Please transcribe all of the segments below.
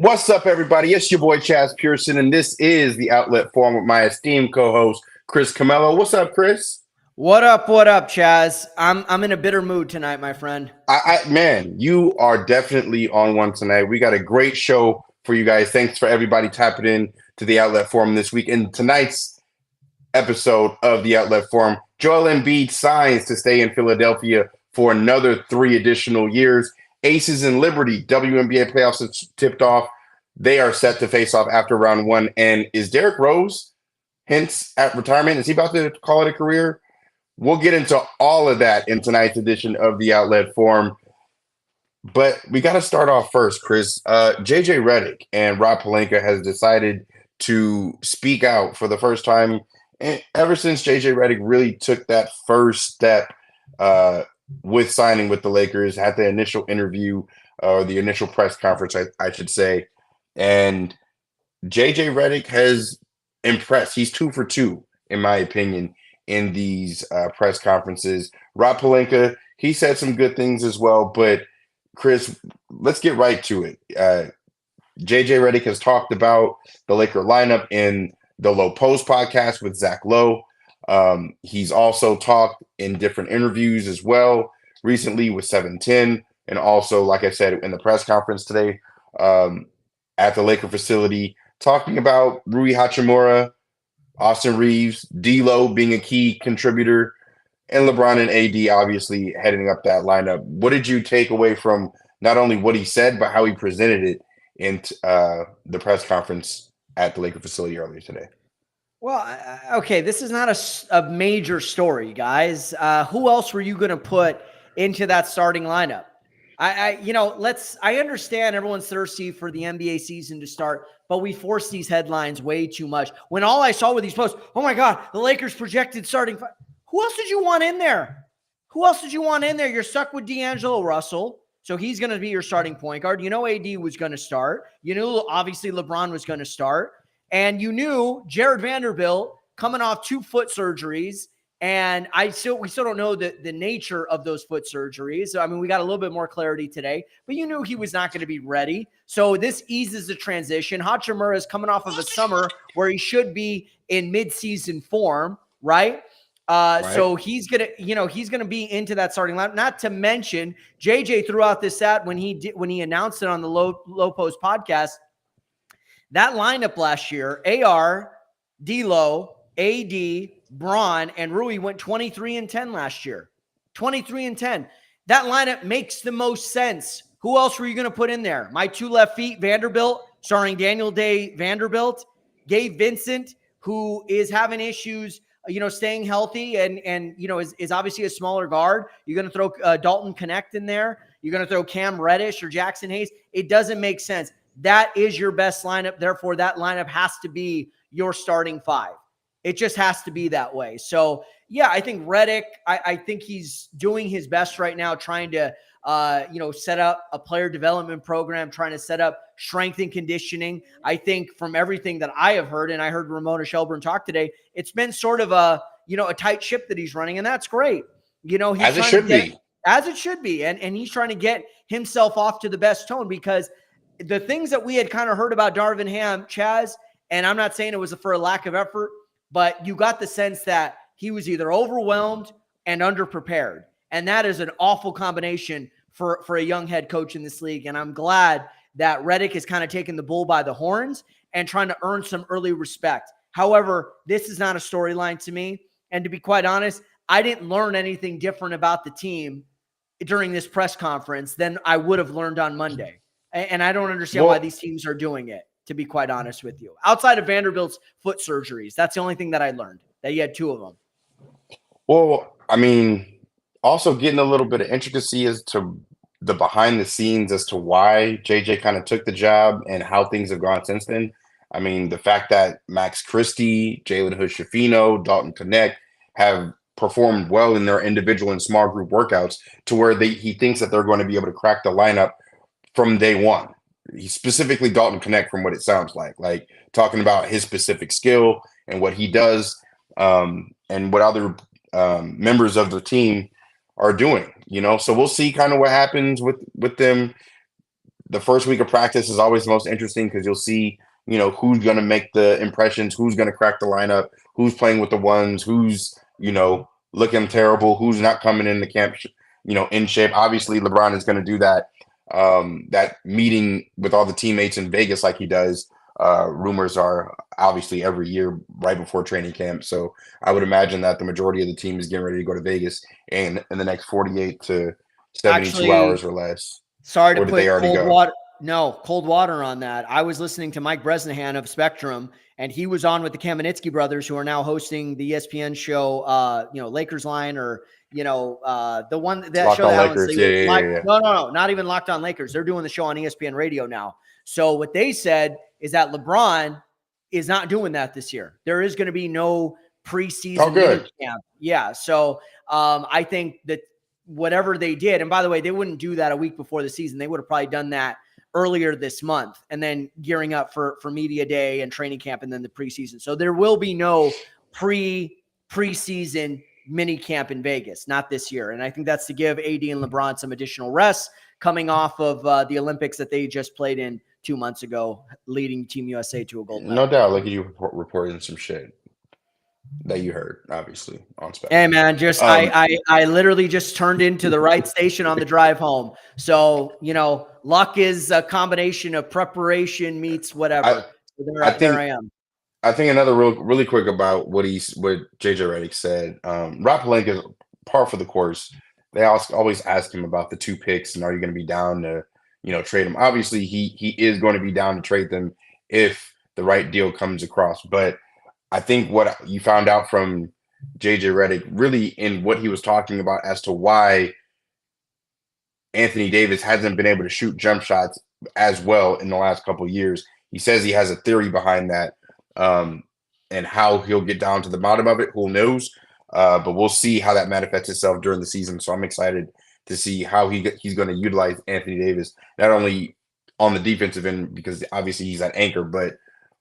What's up, everybody? It's your boy Chaez Pearson, and this is the Outlet Forum with my esteemed co-host Chris Camello. What's up, Chris? What up? What up, Chaz? I'm in a bitter mood tonight, my friend. Man, you are definitely on one tonight. We got a great show for you guys. Thanks for everybody tapping in to the Outlet Forum this week. In tonight's episode of the Outlet Forum, Joel Embiid signs to stay in Philadelphia for another 3 additional years. Aces and Liberty, WNBA playoffs have tipped off. They are set to face off after round 1. And is Derrick Rose hints at retirement? Is he about to call it a career? We'll get into all of that in tonight's edition of the Outlet Forum. But we got to start off first, Chris. JJ Redick and Rob Pelinka has decided to speak out for the first time ever since JJ Redick really took that first step with signing with the Lakers, had the initial interview or the initial press conference, I should say. And JJ Redick has impressed. He's 2 for 2, in my opinion, in these press conferences. Rob Pelinka, he said some good things as well. But Chris, let's get right to it. JJ Redick has talked about the Laker lineup in the Low Post podcast with Zach Lowe. He's also talked in different interviews as well, recently with 710, and also, like I said, in the press conference today at the Laker facility, talking about Rui Hachimura, Austin Reeves, D'Lo being a key contributor, and LeBron and AD obviously heading up that lineup. What did you take away from not only what he said, but how he presented it in the press conference at the Laker facility earlier today? Well, okay, this is not a major story, guys. Who else were you going to put into that starting lineup? I understand everyone's thirsty for the NBA season to start, but we force these headlines way too much. When all I saw with these posts, oh my God, the Lakers projected starting. Who else did you want in there? You're stuck with D'Angelo Russell, so he's going to be your starting point guard. You know AD was going to start. You knew obviously LeBron was going to start. And you knew Jared Vanderbilt coming off 2 foot surgeries. And we still don't know the nature of those foot surgeries. So, I mean, we got a little bit more clarity today, but you knew he was not going to be ready. So this eases the transition. Hachimura is coming off of a summer where he should be in midseason form, right? Right. So he's gonna be into that starting lineup. Not to mention, JJ threw out this stat when he announced it on the Low Post podcast. That lineup last year, AR, D'Lo, AD, Bron, and Rui went 23-10 last year. 23-10. That lineup makes the most sense. Who else were you going to put in there? My 2 left feet, Vanderbilt, starring Daniel Day Vanderbilt, Gabe Vincent, who is having issues, staying healthy and is obviously a smaller guard. You're going to throw Dalton Connect in there. You're going to throw Cam Reddish or Jackson Hayes. It doesn't make sense. That is your best lineup. Therefore, that lineup has to be your starting 5. It just has to be that way. So, yeah, I think Redick, I think he's doing his best right now, trying to, set up a player development program, trying to set up strength and conditioning. I think from everything that I have heard, and I heard Ramona Shelburne talk today, it's been sort of a tight ship that he's running, and that's great. He's as it should be. As it should be. And he's trying to get himself off to the best tone, because the things that we had kind of heard about Darvin Ham, Chaz, and I'm not saying it was for a lack of effort, but you got the sense that he was either overwhelmed and underprepared. And that is an awful combination for a young head coach in this league. And I'm glad that Redick is kind of taking the bull by the horns and trying to earn some early respect. However, this is not a storyline to me. And to be quite honest, I didn't learn anything different about the team during this press conference than I would have learned on Monday. And I don't understand why these teams are doing it, to be quite honest with you. Outside of Vanderbilt's foot surgeries, that's the only thing that I learned, that he had 2 of them. Well, I mean, also getting a little bit of intricacy as to the behind the scenes as to why JJ kind of took the job and how things have gone since then. I mean, the fact that Max Christie, Jalen Hood-Schifino, Dalton Connect have performed well in their individual and small group workouts to where he thinks that they're going to be able to crack the lineup from day one. He specifically Dalton Connect, from what it sounds like talking about his specific skill and what he does, and what other members of the team are doing. So we'll see kind of what happens with them the first week of practice is always the most interesting because you'll see, who's going to make the impressions, who's going to crack the lineup, who's playing with the ones, who's, looking terrible, who's not coming in the camp, in shape. Obviously, LeBron is going to do that, that meeting with all the teammates in Vegas like he does. Rumors are obviously every year right before training camp. So I would imagine that the majority of the team is getting ready to go to Vegas in the next 48 to 72 hours or less. Sorry to put cold water on that. I was listening to Mike Bresnahan of Spectrum, and he was on with the Kamenetsky brothers, who are now hosting the ESPN show, Lakers Line, or the one that Locked show on that Lakers. Yeah. No, not even Locked On Lakers. They're doing the show on ESPN Radio now. So what they said is that LeBron is not doing that this year. There is going to be no preseason mini camp. Yeah. So I think that whatever they did, and by the way, they wouldn't do that a week before the season. They would have probably done that earlier this month and then gearing up for media day and training camp and then the preseason. So there will be no preseason mini camp in Vegas, not this year. And I think that's to give AD and LeBron some additional rest coming off of the Olympics that they just played in 2 months ago, leading Team USA to a gold medal. No doubt. Look at you reporting some shit that you heard, obviously, on Spectrum. Hey, man, I literally just turned into the right station on the drive home. So, luck is a combination of preparation meets whatever. There I am. I think another really quick about what JJ Redick said. Rob Pelinka is par for the course. They always ask him about the 2 picks and are you going to be down to, trade them? Obviously, he is going to be down to trade them if the right deal comes across. But I think what you found out from JJ Redick really in what he was talking about as to why Anthony Davis hasn't been able to shoot jump shots as well in the last couple of years. He says he has a theory behind that, and how he'll get down to the bottom of it, who knows? But we'll see how that manifests itself during the season. So I'm excited to see how he's going to utilize Anthony Davis, not only on the defensive end, because obviously he's that anchor, but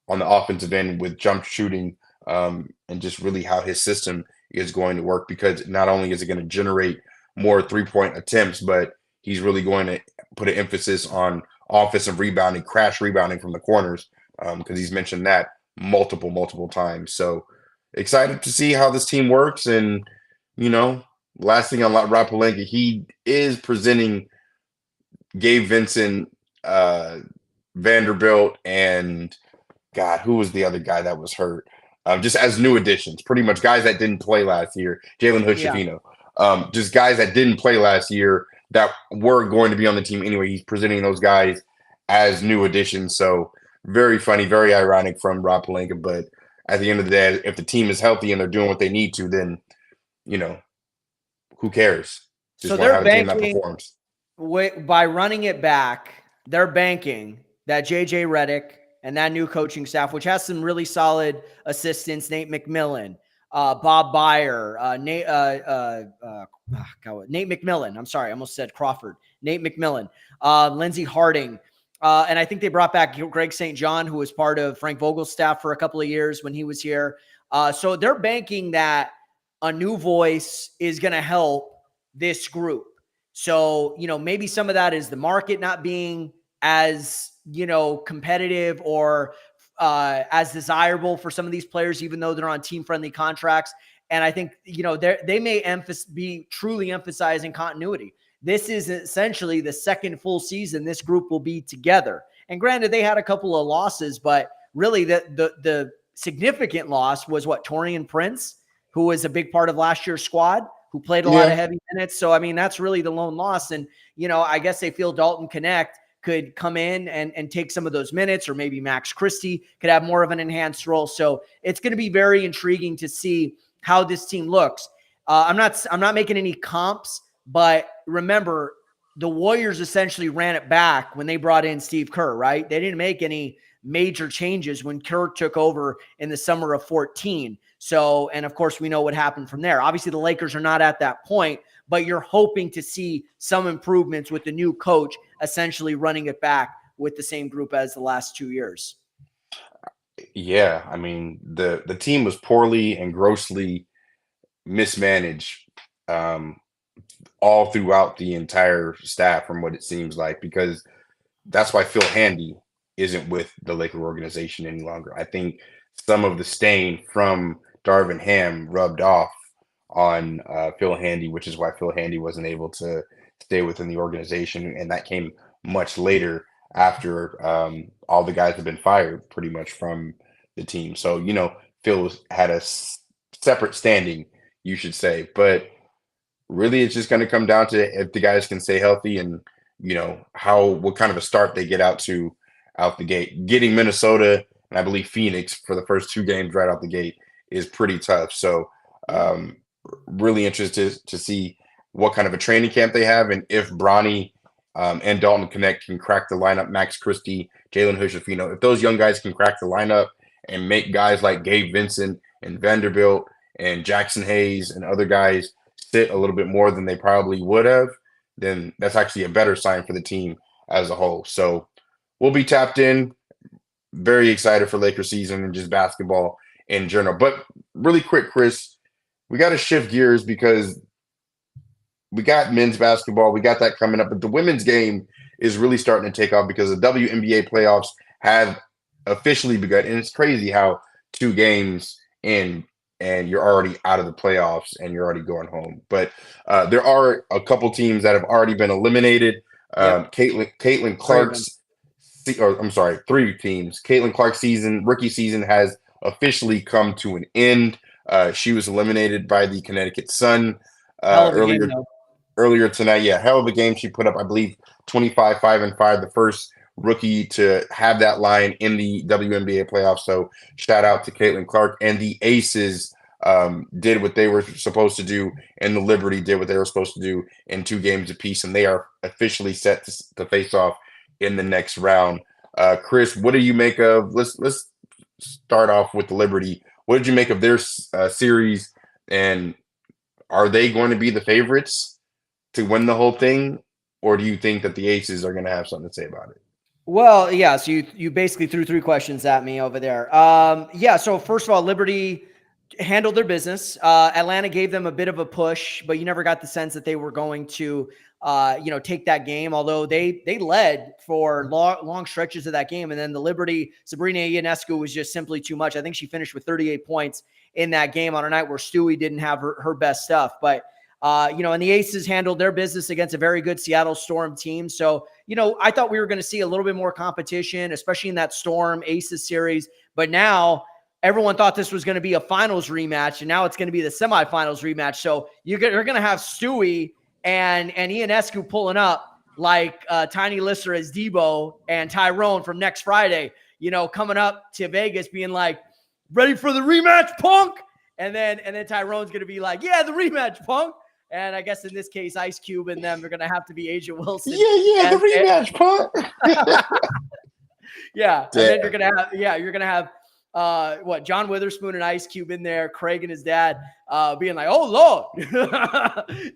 on the offensive end with jump shooting, and just really how his system is going to work, because not only is it going to generate more 3-point attempts, but he's really going to put an emphasis on offensive rebounding, crash rebounding from the corners, because he's mentioned that multiple times. So excited to see how this team works. And, last thing on Rob Pelinka, he is presenting Gabe Vincent, Vanderbilt, and God, who was the other guy that was hurt? Just as new additions, pretty much guys that didn't play last year. Jalen Hood-Schifino, just guys that didn't play last year that were going to be on the team anyway. He's presenting those guys as new additions. So very funny, very ironic from Rob Pelinka. But at the end of the day, if the team is healthy and they're doing what they need to, then, who cares? Just so they're banking by running it back. They're banking that JJ Redick and that new coaching staff, which has some really solid assistants, Nate McMillan, Bob Byer, Nate McMillan. I'm sorry, I almost said Crawford. Nate McMillan, Lindsey Harding. And I think they brought back Greg St. John, who was part of Frank Vogel's staff for a couple of years when he was here. So they're banking that a new voice is going to help this group. So, maybe some of that is the market not being as, competitive or as desirable for some of these players, even though they're on team-friendly contracts. And I think, they may be truly emphasizing continuity. This is essentially the second full season this group will be together. And granted, they had a couple of losses, but really the significant loss was Taurean Prince, who was a big part of last year's squad, who played a lot of heavy minutes. So, that's really the lone loss. And, I guess they feel Dalton Connect could come in and take some of those minutes, or maybe Max Christie could have more of an enhanced role. So it's going to be very intriguing to see how this team looks. I'm not making any comps, but remember, the Warriors essentially ran it back when they brought in Steve Kerr, right? They didn't make any major changes when Kerr took over in the summer of 2014. So, and of course, we know what happened from there. Obviously, the Lakers are not at that point, but you're hoping to see some improvements with the new coach essentially running it back with the same group as the last 2 years. Yeah, the team was poorly and grossly mismanaged all throughout the entire staff, from what it seems like, because that's why Phil Handy isn't with the Laker organization any longer. I think some of the stain from Darvin Ham rubbed off on Phil Handy, which is why Phil Handy wasn't able to stay within the organization, and that came much later after all the guys have been fired pretty much from the team. So Phil had a separate standing, you should say, but really it's just going to come down to if the guys can stay healthy and what kind of a start they get out the gate. Getting Minnesota and I believe Phoenix for the first 2 games right out the gate is pretty tough. So really interested to see what kind of a training camp they have and if Bronny and Dalton Connect can crack the lineup. Max Christie, Jalen Hood-Schifino, if those young guys can crack the lineup and make guys like Gabe Vincent and Vanderbilt and Jackson Hayes and other guys sit a little bit more than they probably would have, then that's actually a better sign for the team as a whole. So we'll be tapped in. Very excited for Lakers season and just basketball in general. But really quick, Chris, we got to shift gears because we got men's basketball. We got that coming up. But the women's game is really starting to take off because the WNBA playoffs have officially begun. And it's crazy how 2 games in and you're already out of the playoffs and you're already going home. But there are a couple teams that have already been eliminated. Caitlin Clark's, I'm sorry, 3 teams. Caitlin Clark's rookie season has officially come to an end. She was eliminated by the Connecticut Sun earlier tonight. Yeah, hell of a game she put up. I believe 25, 5-5, the first rookie to have that line in the WNBA playoffs. So shout out to Caitlin Clark. And the Aces did what they were supposed to do, and the Liberty did what they were supposed to do in 2 games apiece, and they are officially set to face off in the next round. Chris, what do you make of? Let's start off with the Liberty. What did you make of their series, and are they going to be the favorites to win the whole thing, or do you think that the Aces are going to have something to say about it? Well, yeah, so you basically threw 3 questions at me over there. So first of all, Liberty handled their business. Atlanta gave them a bit of a push, but you never got the sense that they were going to take that game, although they led for long stretches of that game. And then the Liberty, Sabrina Ionescu was just simply too much. I think she finished with 38 points in that game on a night where Stewie didn't have her best stuff. But and the Aces handled their business against a very good Seattle Storm team. So, I thought we were going to see a little bit more competition, especially in that Storm Aces series. But now everyone thought this was going to be a finals rematch, and now it's going to be the semifinals rematch. So you're going to have Stewie and Ionescu pulling up like Tiny Lister as Debo and Tyrone from next Friday, coming up to Vegas being like, ready for the rematch, punk? And then Tyrone's going to be like, yeah, the rematch, punk. And I guess in this case, Ice Cube and them are going to have to be Asia Wilson. Yeah, the rematch, punk. Yeah. And then you're going to have John Witherspoon and Ice Cube in there, Craig and his dad being like, oh Lord.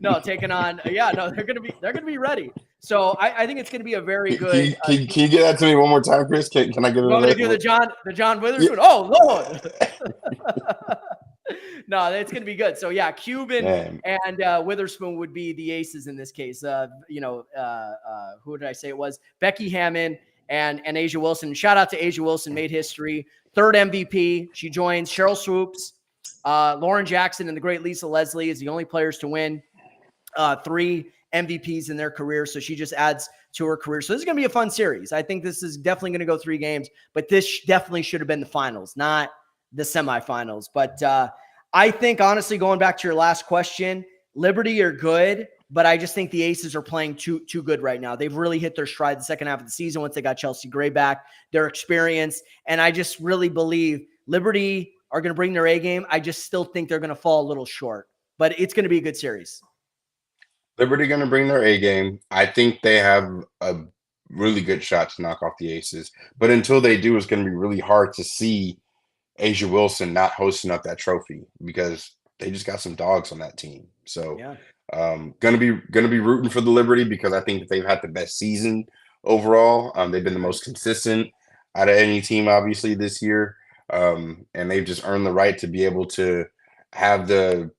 No, taking on, they're gonna be ready. So I think it's gonna be a very good. Can you get that to me one more time, Chris? Can I get it? Want me to do the John Witherspoon? Yeah. Oh Lord. No, it's gonna be good. So yeah, Cuban and Witherspoon would be the Aces in this case. Who did I say it was? Becky Hammon and Asia Wilson. Shout out to Asia Wilson, made history. 3rd MVP. She joins Cheryl Swoops, Lauren Jackson, and the great Lisa Leslie is the only players to win 3 MVPs in their career. So she just adds to her career. So this is going to be a fun series. I think this is definitely going to go 3 games, but this definitely should have been the finals, not the semifinals. But I think, honestly, going back to your last question, Liberty are good, but I just think the Aces are playing too good right now. They've really hit their stride the second half of the season once they got Chelsea Gray back, their experience. And I just really believe Liberty are going to bring their A game. I just still think they're going to fall a little short, but it's going to be a good series. Liberty going to bring their A game. I think they have a really good shot to knock off the Aces. But until they do, it's going to be really hard to see Asia Wilson not hosting up that trophy because they just got some dogs on that team. So gonna be rooting for the Liberty because I think that they've had the best season overall. They've been the most consistent out of any team, obviously, this year. And they've just earned the right to be able to have the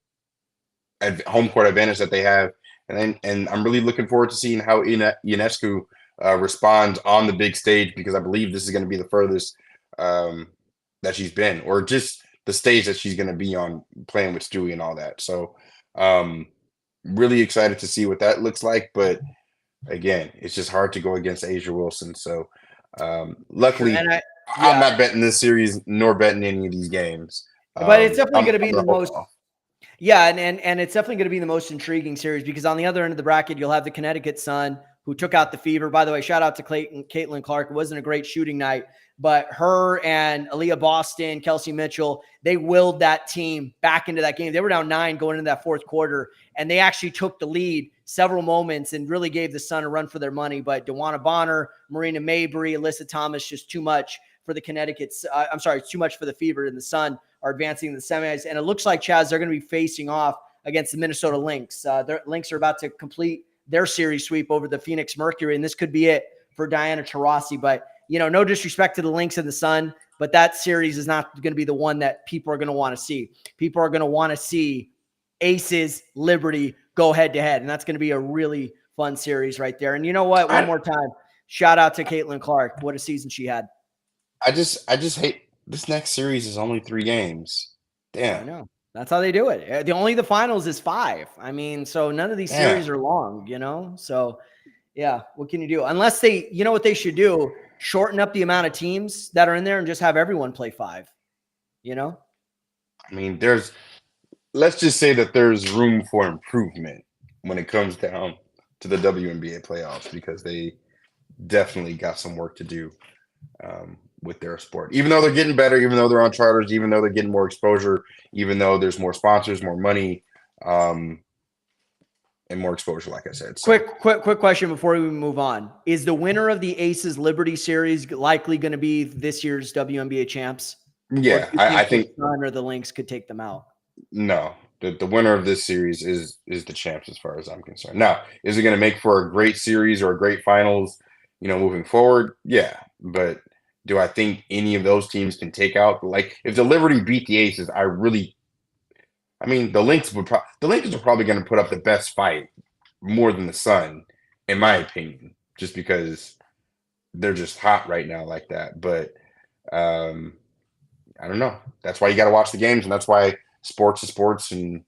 home court advantage that they have. And I'm really looking forward to seeing how Ionescu respond on the big stage, because I believe this is going to be the furthest that she's been, or just the stage that she's going to be on, playing with Stewie and all that. So really excited to see what that looks like. But again, it's just hard to go against Asia Wilson. So luckily, I'm not betting this series nor betting any of these games. But it's definitely going to be the most. So. Yeah, and it's definitely going to be the most intriguing series, because on the other end of the bracket, you'll have the Connecticut Sun, who took out the Fever. By the way, shout out to Caitlin Clark. It wasn't a great shooting night, but her and Aaliyah Boston, Kelsey Mitchell, they willed that team back into that game. They were down 9 going into that fourth quarter, and they actually took the lead several moments and really gave the Sun a run for their money. But DeWanna Bonner, Marina Mabrey, Alyssa Thomas, just too much for the Connecticut's. Too much for the Fever, and the Sun are advancing in the semis. And it looks like, Chaez, they're going to be facing off against the Minnesota Lynx. The Lynx are about to complete their series sweep over the Phoenix Mercury, and this could be it for Diana Taurasi. But, no disrespect to the Lynx and the Sun, but that series is not going to be the one that people are going to want to see. People are going to want to see Aces, Liberty go head-to-head, and that's going to be a really fun series right there. And you know what? One more time, shout out to Caitlin Clark. What a season she had. I just hate this next series is only 3 games. Damn. I know. That's how they do it. The finals is 5. I mean, so none of these series are long, So, yeah, what can you do? Unless they, what they should do, shorten up the amount of teams that are in there and just have everyone play 5, I mean, let's just say that there's room for improvement when it comes down to the WNBA playoffs, because they definitely got some work to do with their sport. Even though they're getting better, even though they're on charters, even though they're getting more exposure, even though there's more sponsors, more money, and more exposure, like I said. So. Quick question before we move on. Is the winner of the Aces Liberty series likely going to be this year's WNBA champs? Yeah, I think the Sun or the Lynx could take them out. No, the winner of this series is the champs, as far as I'm concerned. Now, is it going to make for a great series or a great finals, moving forward? Yeah, but do I think any of those teams can take out, like, if the Liberty beat the Aces? The Lynx are probably going to put up the best fight more than the Sun, in my opinion, just because they're just hot right now like that. But I don't know. That's why you got to watch the games, and that's why sports is sports, and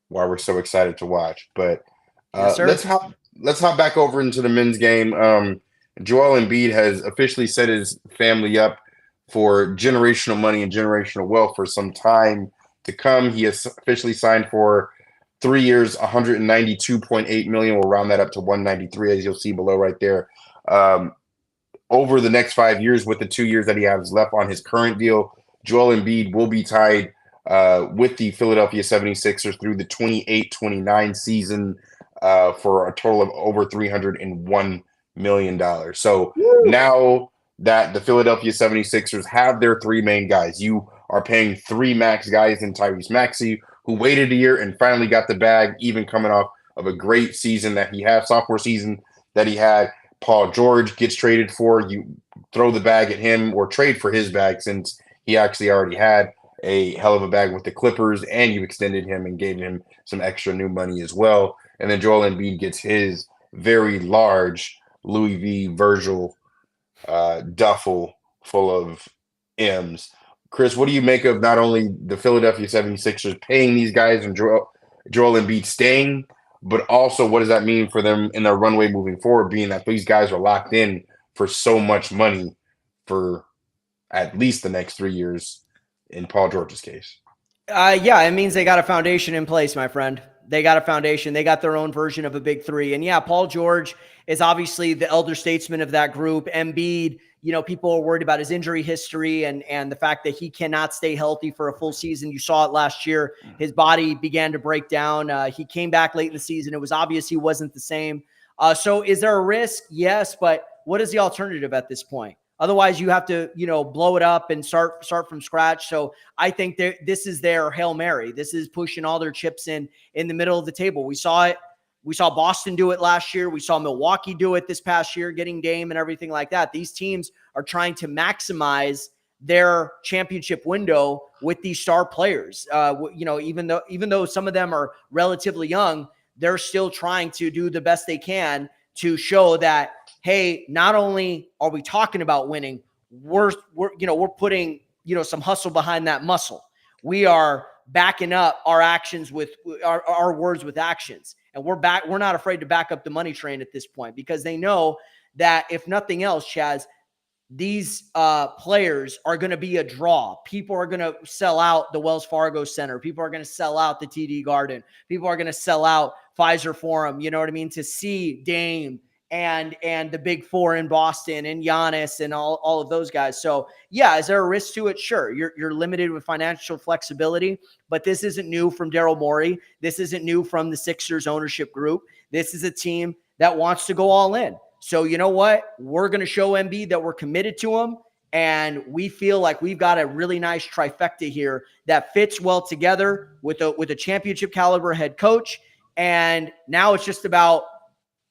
why we're so excited to watch. But yes, let's hop back over into the men's game. Joel Embiid has officially set his family up for generational money and generational wealth for some time to come. He has officially signed for 3 years, $192.8 million. We'll round that up to 193, as you'll see below right there. Over the next 5 years, with the 2 years that he has left on his current deal, Joel Embiid will be tied with the Philadelphia 76ers through the 28-29 season for a total of over $301 million. So now that the Philadelphia 76ers have their 3 main guys, you are paying 3 max guys in Tyrese Maxey, who waited a year and finally got the bag, even coming off of a great season that he had, sophomore season that he had. Paul George gets traded for. You throw the bag at him, or trade for his bag, since he actually already had a hell of a bag with the Clippers, and you extended him and gave him some extra new money as well. And then Joel Embiid gets his very large Louis V. Virgil duffel full of M's. Chris, what do you make of not only the Philadelphia 76ers paying these guys and Joel Embiid staying, but also what does that mean for them in their runway moving forward, being that these guys are locked in for so much money for at least the next 3 years in Paul George's case? Yeah, it means they got a foundation in place, my friend. They got a foundation. They got their own version of a big 3. And yeah, Paul George is obviously the elder statesman of that group. Embiid, people are worried about his injury history and the fact that he cannot stay healthy for a full season. You saw it last year. His body began to break down. He came back late in the season. It was obvious he wasn't the same. So is there a risk? Yes, but what is the alternative at this point? Otherwise, you have to, blow it up and start from scratch. So I think this is their Hail Mary. This is pushing all their chips in the middle of the table. We saw it. We saw Boston do it last year. We saw Milwaukee do it this past year, getting Dame and everything like that. These teams are trying to maximize their championship window with these star players. Even though some of them are relatively young, they're still trying to do the best they can to show that, hey, not only are we talking about winning, we're putting, some hustle behind that muscle. We are backing up our actions with our words with actions. And we're not afraid to back up the money train at this point, because they know that if nothing else, Chaz, these players are going to be a draw. People are going to sell out the Wells Fargo Center. People are going to sell out the TD Garden. People are going to sell out Pfizer Forum, you know what I mean, to see Dame and the big four in Boston and Giannis and all of those guys. So yeah, is there a risk to it? Sure. You're limited with financial flexibility, but this isn't new from Daryl Morey. This isn't new from the Sixers ownership group. This is a team that wants to go all in. So you know what? We're going to show Embiid that we're committed to him, and we feel like we've got a really nice trifecta here that fits well together with a championship caliber head coach. And now it's just about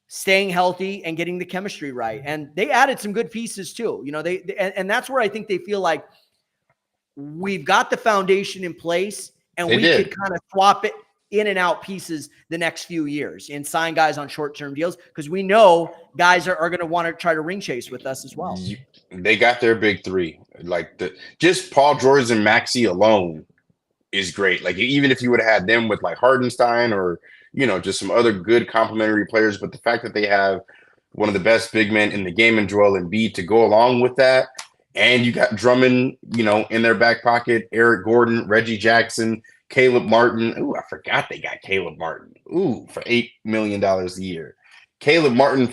staying healthy and getting the chemistry right. And they added some good pieces too. And that's where I think they feel like we've got the foundation in place, and we could kind of swap it in and out pieces the next few years and sign guys on short-term deals, because we know guys are going to want to try to ring chase with us as well. They got their big three. Like just Paul George and Maxey alone is great. Like even if you would have had them with like Hardenstein or, just some other good complementary players, but the fact that they have one of the best big men in the game in Joel Embiid to go along with that, and you got Drummond, in their back pocket, Eric Gordon, Reggie Jackson, Caleb Martin. Ooh, I forgot they got Caleb Martin. Ooh, for $8 million a year. Caleb Martin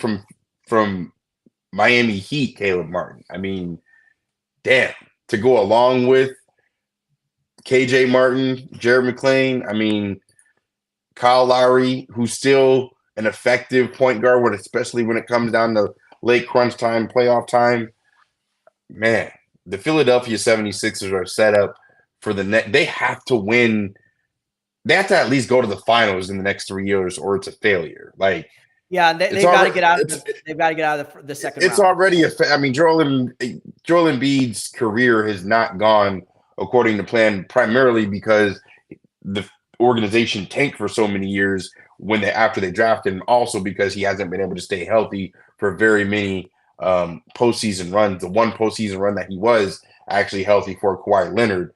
from Miami Heat, Caleb Martin. I mean, damn. To go along with KJ Martin, Jared McClain. I mean, Kyle Lowry, who's still an effective point guard, especially when it comes down to late crunch time, playoff time. Man, the Philadelphia 76ers are set up for the next. They have to win. They have to at least go to the finals in the next 3 years, or it's a failure. Like, yeah, they've got to get out. They've got to get out of the second. It's round. Already I mean, Joel Embiid's career has not gone according to plan, primarily because the organization tanked for so many years after they drafted him, also because he hasn't been able to stay healthy for very many postseason runs. The one postseason run that he was actually healthy for, Kawhi Leonard,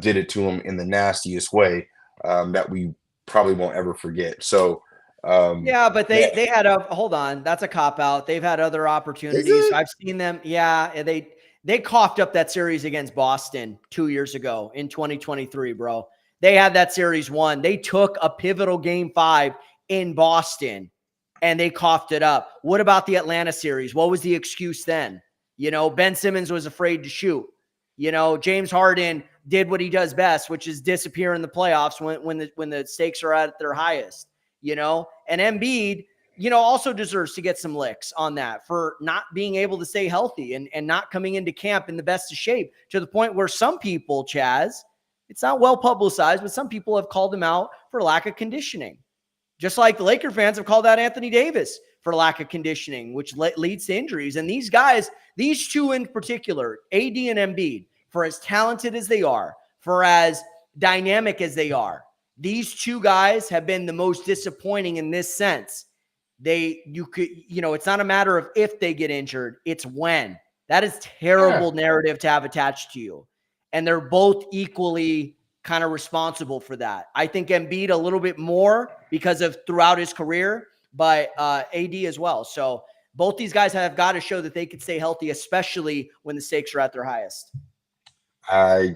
did it to him in the nastiest way that we probably won't ever forget. So yeah, but they had hold on, that's a cop out. They've had other opportunities. I've seen them. Yeah, they coughed up that series against Boston 2 years ago in 2023, bro. They had that series won. They took a pivotal game 5 in Boston and they coughed it up. What about the Atlanta series? What was the excuse then? Ben Simmons was afraid to shoot. James Harden did what he does best, which is disappear in the playoffs when the stakes are at their highest. And Embiid, also deserves to get some licks on that for not being able to stay healthy and not coming into camp in the best of shape, to the point where some people, Chaz, it's not well publicized, but some people have called him out for lack of conditioning. Just like the Laker fans have called out Anthony Davis for lack of conditioning, which leads to injuries. And these guys, these two in particular, AD and Embiid, for as talented as they are, for as dynamic as they are, these two guys have been the most disappointing in this sense. It's not a matter of if they get injured, it's when. That is terrible narrative to have attached to you. And they're both equally kind of responsible for that. I think Embiid a little bit more because of throughout his career, but AD as well. So both these guys have got to show that they could stay healthy, especially when the stakes are at their highest. I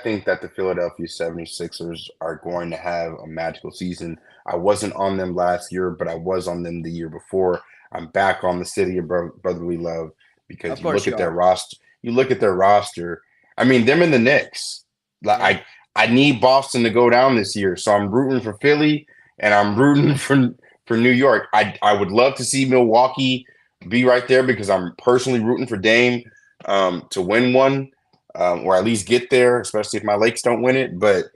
think that the Philadelphia 76ers are going to have a magical season. I wasn't on them last year, but I was on them the year before. I'm back on the city of brotherly love because you look at their roster. You look at their roster. I mean, them and the Knicks. Like I need Boston to go down this year, so I'm rooting for Philly and I'm rooting for New York. I would love to see Milwaukee be right there because I'm personally rooting for Dame to win one. Or at least get there, especially if my Lakes don't win it. But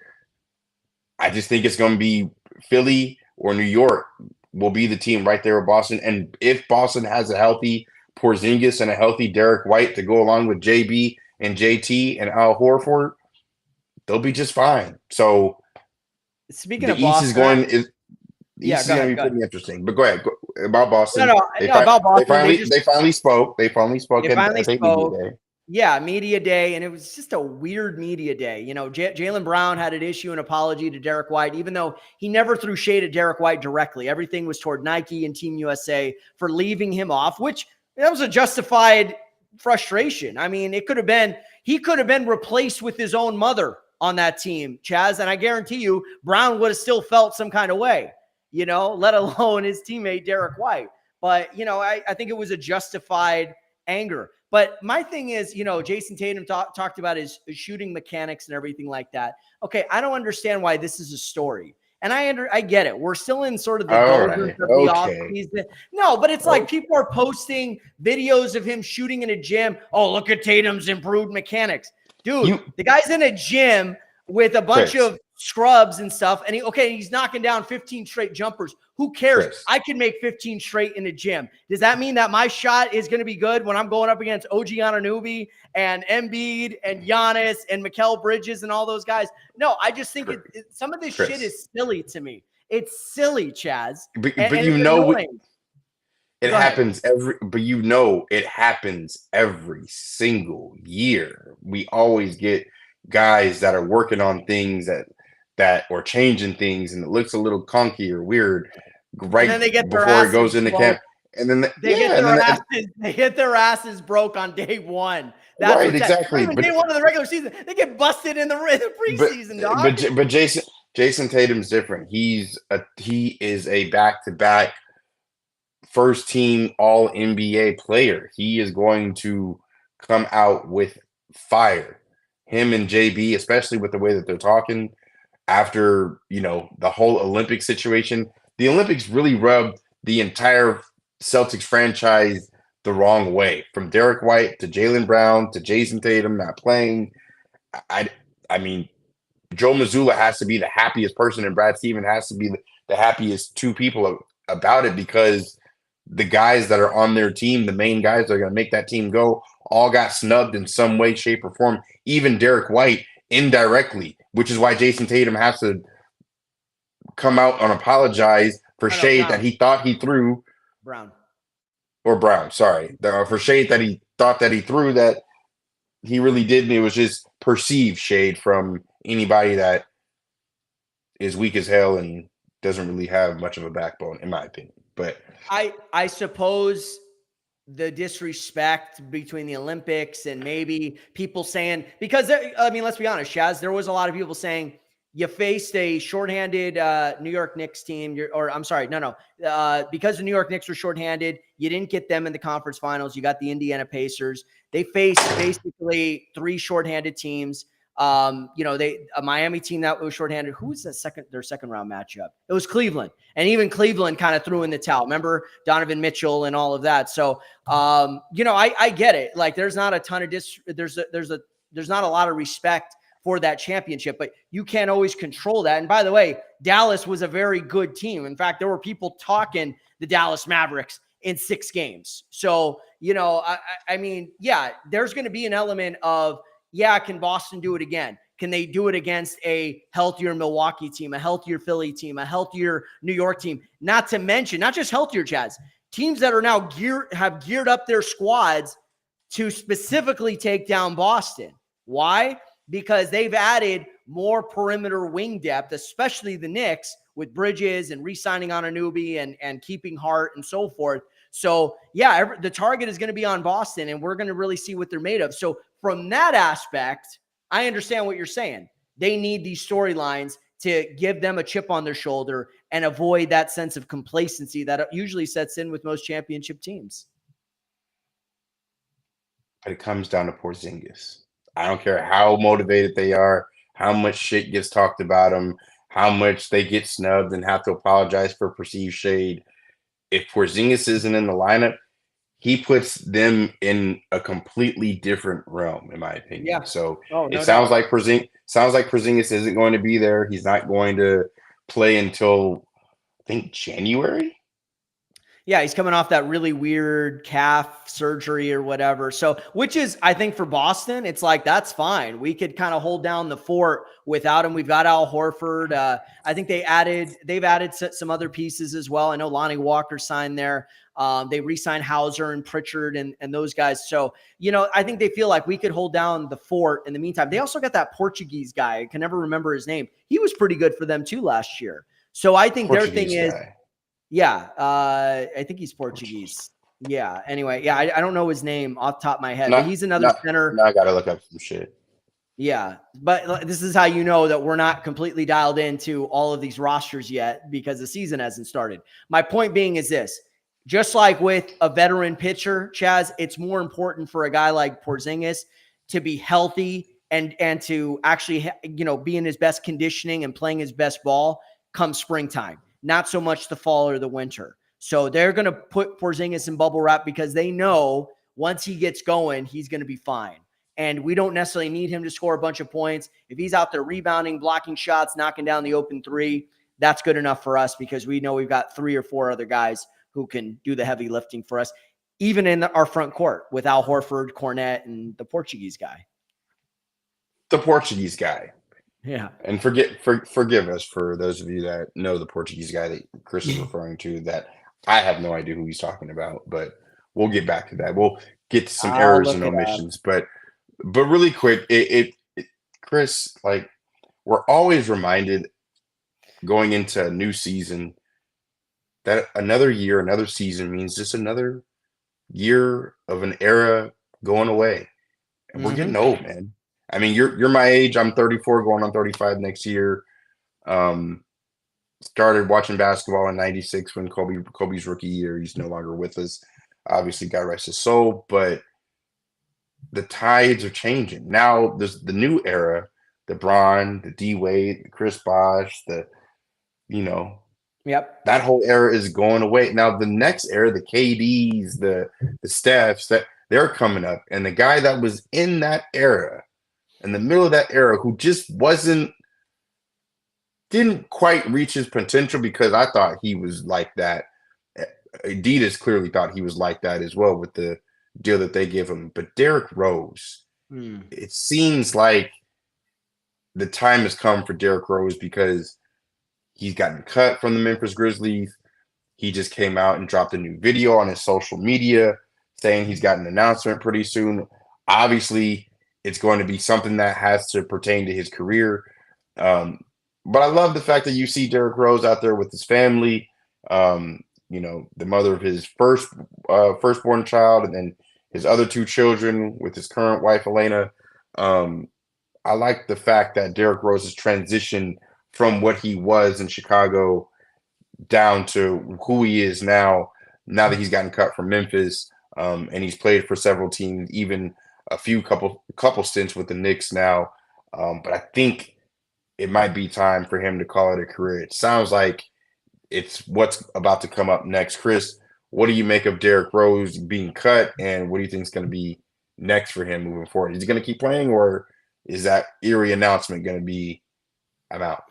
I just think it's going to be Philly or New York will be the team right there with Boston. And if Boston has a healthy Porzingis and a healthy Derek White to go along with JB and JT and Al Horford, they'll be just fine. So speaking of Boston, East is going to be pretty interesting. But go ahead. about Boston. No, about Boston. They finally spoke. They finally spoke. They finally at spoke. Media Day. Yeah, media day, and it was just a weird media day. You know, Jaylen Brown had an issue an apology to Derek White, even though he never threw shade at Derek White directly. Everything was toward Nike and Team USA for leaving him off, which that was a justified frustration. I mean, he could have been replaced with his own mother on that team, Chaz, and I guarantee you Brown would have still felt some kind of way, you know, let alone his teammate Derek White. But, you know, I think it was a justified anger. But my thing is, you know, Jason Tatum talked about his shooting mechanics and everything like that. Okay, I don't understand why this is a story. And I get it. We're still in sort of the doldrums of the offseason. No, but it's like people are posting videos of him shooting in a gym. Oh, look at Tatum's improved mechanics. Dude, the guy's in a gym with a bunch of scrubs and stuff. And he's knocking down 15 straight jumpers. Who cares? I can make 15 straight in the gym. Does that mean that my shot is going to be good when I'm going up against OG Anunoby and Embiid and Giannis and Mikal Bridges and all those guys? No, I just think some of this shit is silly to me. It's silly, Chaz. But you know it happens it happens every single year. We always get guys that are working on things that or changing things, and it looks a little conky or weird right before it goes into camp. And then they get their asses broke on day one. That's right, exactly. But day one of the regular season, they get busted in the preseason, dog. But Jason Tatum's different. He is a back-to-back first team all NBA player. He is going to come out with fire. Him and JB, especially with the way that they're talking after, you know, the whole Olympic situation. The Olympics really rubbed the entire Celtics franchise the wrong way, from Derek White to Jaylen Brown to Jason Tatum not playing. I mean, Joe Mazzulla has to be the happiest person, and Brad Stevens has to be the happiest two people about it, because the guys that are on their team, the main guys that are going to make that team go, all got snubbed in some way, shape, or form. Even Derek White indirectly, which is why Jason Tatum has to come out and apologize for shade that he thought he threw. Brown, sorry. For shade that he thought that he threw that he really didn't. It was just perceived shade from anybody that is weak as hell and doesn't really have much of a backbone, in my opinion. But I suppose the disrespect between the Olympics and maybe people saying, because I mean, let's be honest, Chaz, there was a lot of people saying you faced a shorthanded New York Knicks team, because the New York Knicks were shorthanded, you didn't get them in the conference finals. You got the Indiana Pacers. They faced basically three shorthanded teams. A Miami team that was shorthanded. Who was their second round matchup? It was Cleveland, and even Cleveland kind of threw in the towel. Remember Donovan Mitchell and all of that. So, I get it. Like, there's not a ton of there's not a lot of respect for that championship, but you can't always control that. And by the way, Dallas was a very good team. In fact, there were people talking the Dallas Mavericks in 6 games. So, I mean, yeah, there's going to be an element of, can Boston do it again? Can they do it against a healthier Milwaukee team, a healthier Philly team, a healthier New York team? Not to mention, not just healthier, Chaz, teams that are now have geared up their squads to specifically take down Boston. Why? Because they've added more perimeter wing depth, especially the Knicks, with Bridges and re-signing Anunoby and keeping Hart and so forth. So, the target is going to be on Boston, and we're going to really see what they're made of. So, from that aspect, I understand what you're saying. They need these storylines to give them a chip on their shoulder and avoid that sense of complacency that usually sets in with most championship teams. But it comes down to Porzingis. I don't care how motivated they are, how much shit gets talked about them, how much they get snubbed and have to apologize for perceived shade. If Porzingis isn't in the lineup, he puts them in a completely different realm, in my opinion. Yeah. So sounds like Porzingis isn't going to be there. He's not going to play until, I think, January. Yeah, he's coming off that really weird calf surgery or whatever. So, which is, I think, for Boston, it's like, that's fine. We could kind of hold down the fort without him. We've got Al Horford. I think they've added some other pieces as well. I know Lonnie Walker signed there. They re-signed Hauser and Pritchard and those guys. So, I think they feel like we could hold down the fort in the meantime. They also got that Portuguese guy. I can never remember his name. He was pretty good for them too last year. So I think their thing is, yeah, I think he's Portuguese. Yeah. Anyway, yeah, I don't know his name off the top of my head, but he's another center. Now I got to look up some shit. Yeah. But this is how you know that we're not completely dialed into all of these rosters yet because the season hasn't started. My point being is this. Just like with a veteran pitcher, Chaz, it's more important for a guy like Porzingis to be healthy and to actually, be in his best conditioning and playing his best ball come springtime. Not so much the fall or the winter. So they're going to put Porzingis in bubble wrap because they know once he gets going, he's going to be fine. And we don't necessarily need him to score a bunch of points. If he's out there rebounding, blocking shots, knocking down the open three, that's good enough for us because we know we've got 3 or 4 other guys who can do the heavy lifting for us, even in our front court with Al Horford, Cornette, and the Portuguese guy. The Portuguese guy. Yeah. And forgive us for those of you that know the Portuguese guy that Chris is referring to, that I have no idea who he's talking about, but we'll get back to that. We'll get to some errors and omissions, but really quick, Chris, like, we're always reminded going into a new season that another year, another season means just another year of an era going away. And we're getting old, man. I mean, you're my age. I'm 34, going on 35 next year. Started watching basketball in '96 when Kobe's rookie year. He's no longer with us. Obviously, God rest his soul. But the tides are changing. Now there's the new era, the Bron, the D Wade, the Chris Bosh, Yep. That whole era is going away. Now the next era, the KDs, the Stephs, that they're coming up. And the guy that was in that era, in the middle of that era, who just didn't quite reach his potential, because I thought he was like that. Adidas clearly thought he was like that as well with the deal that they gave him. But Derrick Rose, it seems like the time has come for Derrick Rose because he's gotten cut from the Memphis Grizzlies. He just came out and dropped a new video on his social media saying he's got an announcement pretty soon. Obviously, it's going to be something that has to pertain to his career. But I love the fact that you see Derrick Rose out there with his family, the mother of his firstborn child, and then his other 2 children with his current wife, Elena. I like the fact that Derrick Rose has transitioned from what he was in Chicago down to who he is now that he's gotten cut from Memphis. And he's played for several teams, even a couple stints with the Knicks now. But I think it might be time for him to call it a career. It sounds like it's what's about to come up next. Chris, what do you make of Derrick Rose being cut, and what do you think is going to be next for him moving forward? Is he going to keep playing, or is that eerie announcement going to be, I'm out?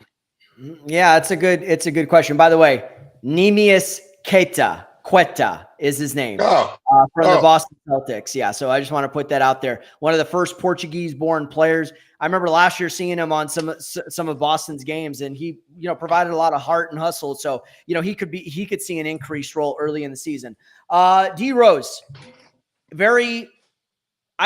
Yeah, it's a good question. By the way, Nemius Quetta is his name from the Boston Celtics. Yeah, so I just want to put that out there. One of the first Portuguese-born players. I remember last year seeing him on some of Boston's games, and he provided a lot of heart and hustle. So he could see an increased role early in the season. D Rose, I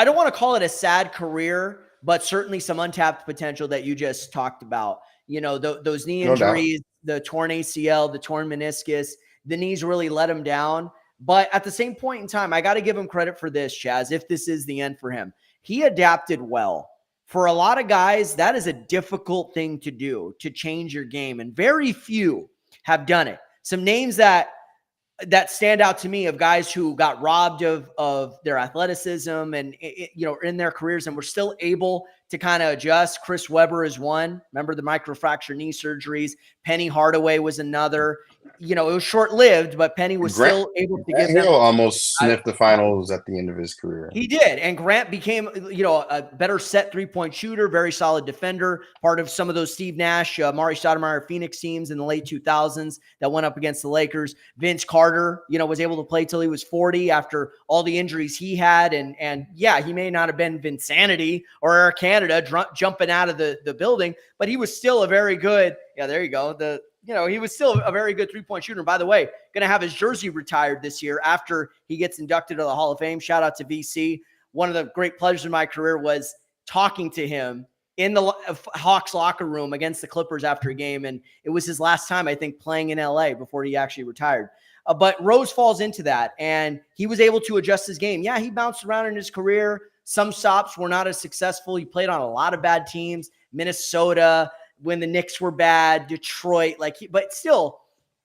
don't want to call it a sad career, but certainly some untapped potential that you just talked about. Those knee injuries, the torn ACL, the torn meniscus, the knees really let him down. But at the same point in time, I got to give him credit for this, Chaz, if this is the end for him. He adapted well. For a lot of guys, that is a difficult thing to do, to change your game. And very few have done it. Some names that stand out to me of guys who got robbed of their athleticism and, in their careers and were still able to kind of adjust. Chris Webber is one. Remember the microfracture knee surgeries. Penny Hardaway was another. it was short-lived, but Penny was Grant, still able to Grant give them. Hill almost sniffed the finals at the end of his career. He did. And Grant became, a better set three-point shooter, very solid defender, part of some of those Steve Nash, Mari Stoudemire Phoenix teams in the late 2000s that went up against the Lakers. Vince Carter, was able to play till he was 40 after all the injuries he had. And yeah, he may not have been Vinsanity or Air Canada jumping out of the building, but he was still a very good, there you go, he was still a very good three-point shooter. By the way, going to have his jersey retired this year after he gets inducted to the Hall of Fame. Shout out to VC. One of the great pleasures of my career was talking to him in the Hawks locker room against the Clippers after a game. And it was his last time, I think, playing in LA before he actually retired. But Rose falls into that, and he was able to adjust his game. Yeah, he bounced around in his career. Some stops were not as successful. He played on a lot of bad teams, Minnesota, when the Knicks were bad, Detroit, but still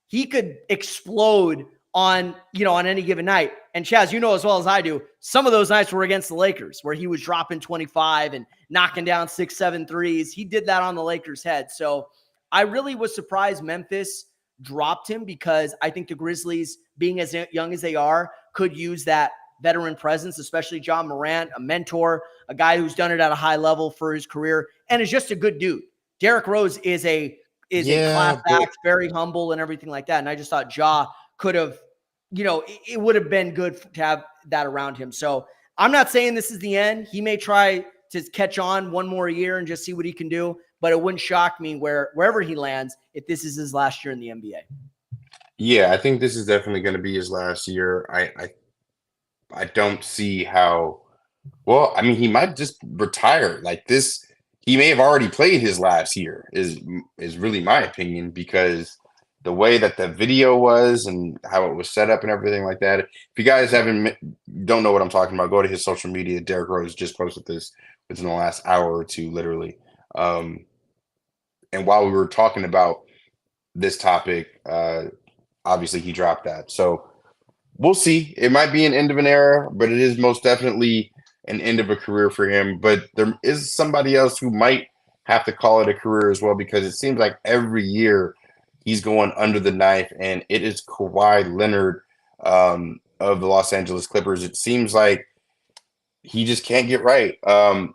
he could explode on any given night. And Chaz, as well as I do, some of those nights were against the Lakers where he was dropping 25 and knocking down 6-7 threes. He did that on the Lakers' head. So I really was surprised Memphis dropped him, because I think the Grizzlies, being as young as they are, could use that veteran presence, especially John Morant, a mentor, a guy who's done it at a high level for his career and is just a good dude. Derrick Rose is a class act, very humble and everything like that. And I just thought Ja could have, it would have been good to have that around him. So I'm not saying this is the end. He may try to catch on one more year and just see what he can do, but it wouldn't shock me wherever he lands if this is his last year in the NBA. Yeah, I think this is definitely going to be his last year. I don't see how. Well, I mean, he might just retire like this. He may have already played his last year is really my opinion, because the way that the video was and how it was set up and everything like that. If you guys don't know what I'm talking about, go to his social media. Derrick Rose just posted this within the last hour or two, literally. And while we were talking about this topic, obviously he dropped that. So we'll see. It might be an end of an era, but it is most definitely an end of a career for him. But there is somebody else who might have to call it a career as well, because it seems like every year he's going under the knife, and it is Kawhi Leonard of the Los Angeles Clippers. It seems like he just can't get right.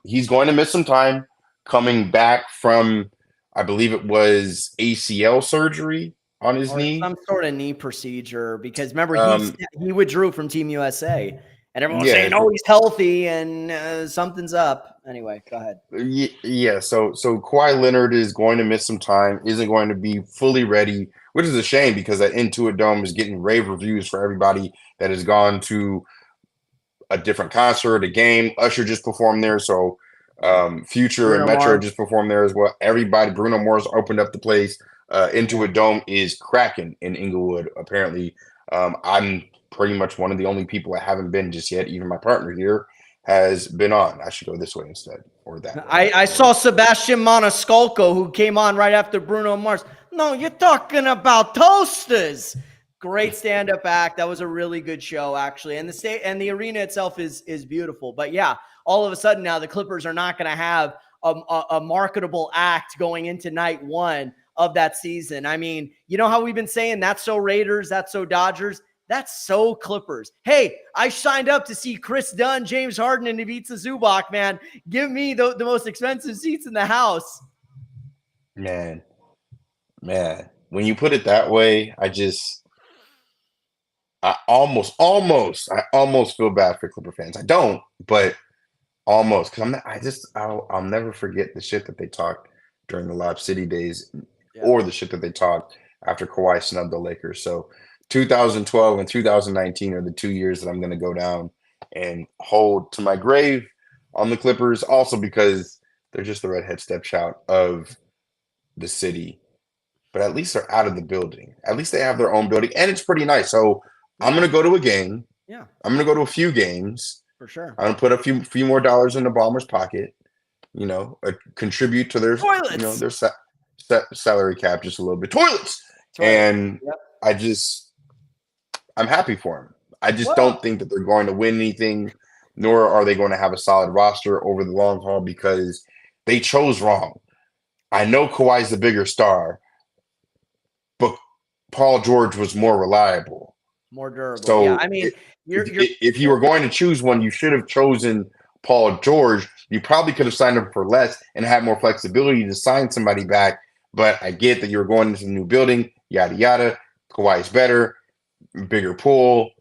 He's going to miss some time coming back from, I believe it was ACL surgery on his knee. Some sort of knee procedure, because remember, he withdrew from Team USA. And everyone's saying, "Oh, he's healthy and something's up." Anyway, go ahead. Yeah. So Kawhi Leonard is going to miss some time. Isn't going to be fully ready, which is a shame, because that Intuit Dome is getting rave reviews for everybody that has gone to a different concert, a game. Usher just performed there, so Future Bruno and Metro Mars just performed there as well. Everybody, Bruno Mars opened up the place. Intuit Dome is cracking in Inglewood. Apparently, I'm pretty much one of the only people that haven't been just yet. Even my partner here has been on. I should go this way instead, or that way. I saw Sebastian Maniscalco, who came on right after Bruno Mars. No, you're talking about toasters. Great stand-up act. That was a really good show, actually. And the arena itself is beautiful. But yeah, all of a sudden now the Clippers are not going to have a marketable act going into night one of that season. I mean, you know how we've been saying that's so Raiders, that's so Dodgers. That's so Clippers. Hey, I signed up to see Chris Dunn, James Harden, and Ivica Zubac, man. Give me the most expensive seats in the house. Man. When you put it that way, I almost feel bad for Clipper fans. I don't, but almost, because I'll never forget the shit that they talked during the Lob City days, or the shit that they talked after Kawhi snubbed the Lakers. So 2012 and 2019 are the 2 years that I'm going to go down and hold to my grave on the Clippers, also because they're just the redhead stepchild of the city. But at least they're out of the building. At least they have their own building, and it's pretty nice. So I'm going to go to a game. Yeah. I'm going to go to a few games. For sure. I'm going to put a few more dollars in the Bombers' pocket, contribute to their, their salary cap just a little bit. Toilets! And I'm happy for him. I just don't think that they're going to win anything, nor are they going to have a solid roster over the long haul, because they chose wrong. I know Kawhi's the bigger star, but Paul George was more reliable. More durable. Yeah. So I mean, you're if you were going to choose one, you should have chosen Paul George. You probably could have signed him for less and had more flexibility to sign somebody back. But I get that you're going into a new building, yada yada. Kawhi's better, bigger pool,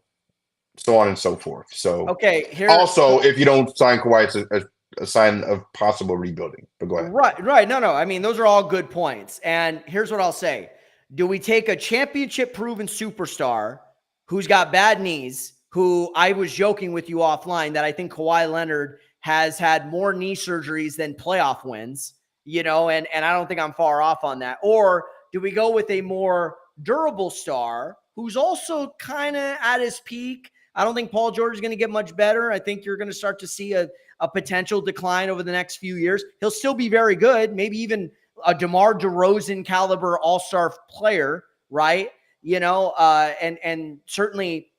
so on and so forth. So okay. also, if you don't sign Kawhi, it's a sign of possible rebuilding. But go ahead. Right. No. I mean, those are all good points. And here's what I'll say. Do we take a championship proven superstar who's got bad knees, who I was joking with you offline that I think Kawhi Leonard has had more knee surgeries than playoff wins, and I don't think I'm far off on that. Or do we go with a more durable star who's also kind of at his peak? I don't think Paul George is going to get much better. I think you're going to start to see a potential decline over the next few years. He'll still be very good, maybe even a DeMar DeRozan caliber all-star player, right? And certainly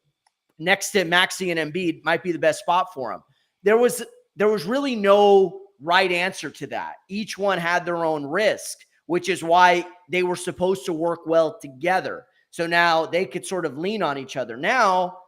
next to Maxey and Embiid might be the best spot for him. There was really no right answer to that. Each one had their own risk, which is why they were supposed to work well together. So now they could sort of lean on each other. Now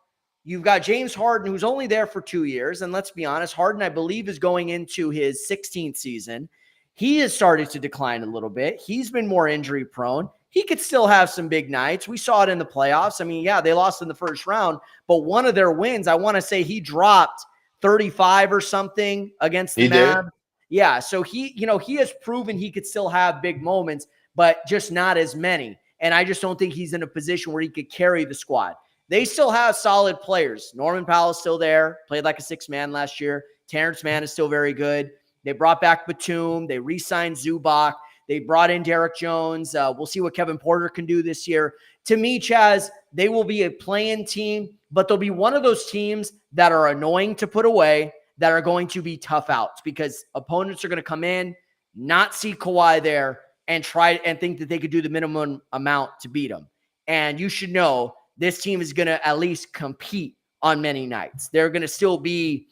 you've got James Harden, who's only there for 2 years. And let's be honest, Harden, I believe, is going into his 16th season. He has started to decline a little bit. He's been more injury prone. He could still have some big nights. We saw it in the playoffs. I mean, yeah, they lost in the first round, but one of their wins, I want to say he dropped 35 or something against the Mavs. Yeah, so he has proven he could still have big moments, but just not as many. And I just don't think he's in a position where he could carry the squad. They still have solid players. Norman Powell is still there, played like a six-man last year. Terrence Mann is still very good. They brought back Batum. They re-signed Zubac. They brought in Derek Jones. We'll see what Kevin Porter can do this year. To me, Chaz, they will be a play-in team, but they'll be one of those teams that are annoying to put away, that are going to be tough outs because opponents are going to come in, not see Kawhi there, and try and think that they could do the minimum amount to beat them. And you should know this team is going to at least compete on many nights. They're going to still be,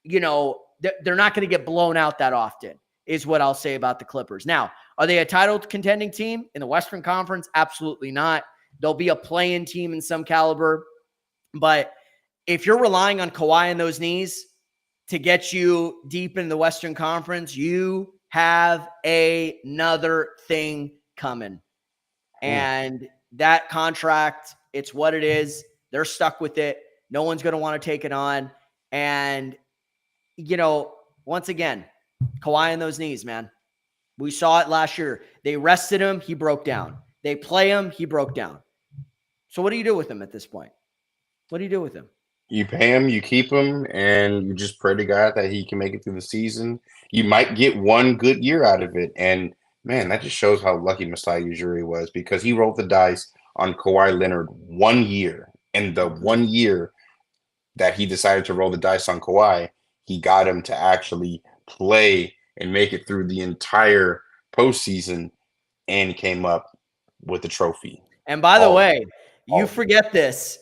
they're not going to get blown out that often, is what I'll say about the Clippers. Now, are they a title contending team in the Western Conference? Absolutely not. They'll be a play-in team in some caliber. But if you're relying on Kawhi and those knees to get you deep in the Western Conference, you have another thing coming. And that contract, it's what it is. They're stuck with it. No one's going to want to take it on. And, once again, Kawhi and those knees, man. We saw it last year. They rested him. He broke down. They play him. He broke down. So what do you do with him at this point? What do you do with him? You pay him, you keep him, and you just pray to God that he can make it through the season. You might get one good year out of it. And, man, that just shows how lucky Masai Ujiri was because he rolled the dice on Kawhi Leonard 1 year. And the 1 year that he decided to roll the dice on Kawhi, he got him to actually play and make it through the entire postseason, and he came up with the trophy. And by the way, you forget this.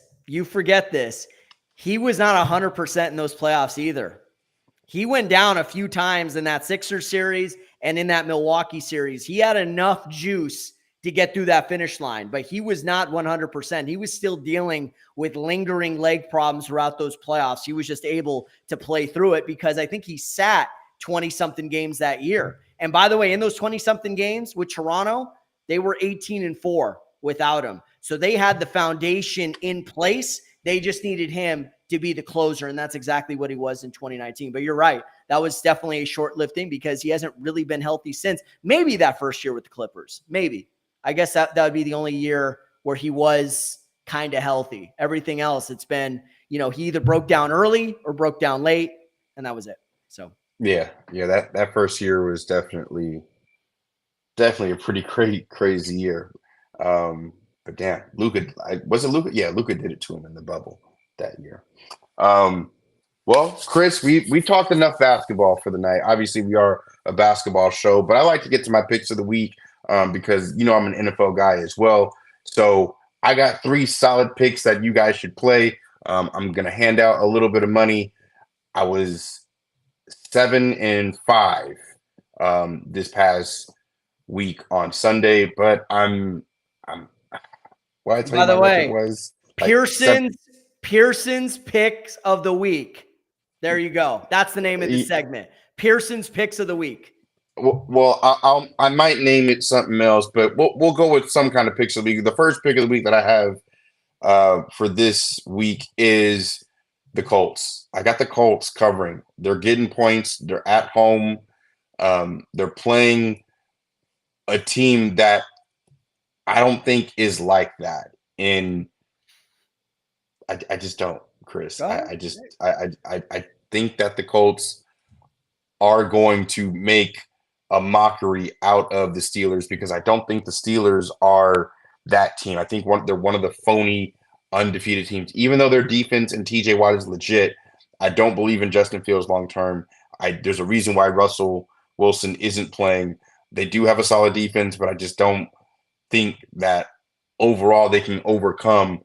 He was not 100% in those playoffs either. He went down a few times in that Sixers series and in that Milwaukee series. He had enough juice to get through that finish line, but he was not 100%. He was still dealing with lingering leg problems throughout those playoffs. He was just able to play through it because I think he sat 20-something games that year. And by the way, in those 20-something games with Toronto, they were 18-4 without him. So they had the foundation in place. They just needed him to be the closer, and that's exactly what he was in 2019. But you're right. That was definitely a short-lived thing because he hasn't really been healthy since. Maybe that first year with the Clippers. Maybe. I guess that would be the only year where he was kind of healthy. Everything else, it's been, he either broke down early or broke down late, and that was it. So yeah, that first year was definitely a pretty crazy year. But damn, Luka, was it Luka? Yeah, Luka did it to him in the bubble that year. Well, Chris, we talked enough basketball for the night. Obviously, we are a basketball show, but I like to get to my picks of the week because I'm an NFL guy as well. So I got 3 solid picks that you guys should play. I'm gonna hand out a little bit of money. I was 7-5 this past week on Sunday, but I'm What I tell By you my the record way, was? Pearson's picks of the week. There you go. That's the name of the segment. Pearson's picks of the week. Well, I might name it something else, but we'll go with some kind of picks of the week. The first pick of the week that I have for this week is the Colts. I got the Colts covering. They're getting points. They're at home. They're playing a team that I don't think is like that. And I just don't, Chris. I think that the Colts are going to make a mockery out of the Steelers because I don't think the Steelers are that team. I think they're one of the phony, undefeated teams. Even though their defense and TJ Watt is legit, I don't believe in Justin Fields long term. There's a reason why Russell Wilson isn't playing. They do have a solid defense, but I just don't think that overall they can overcome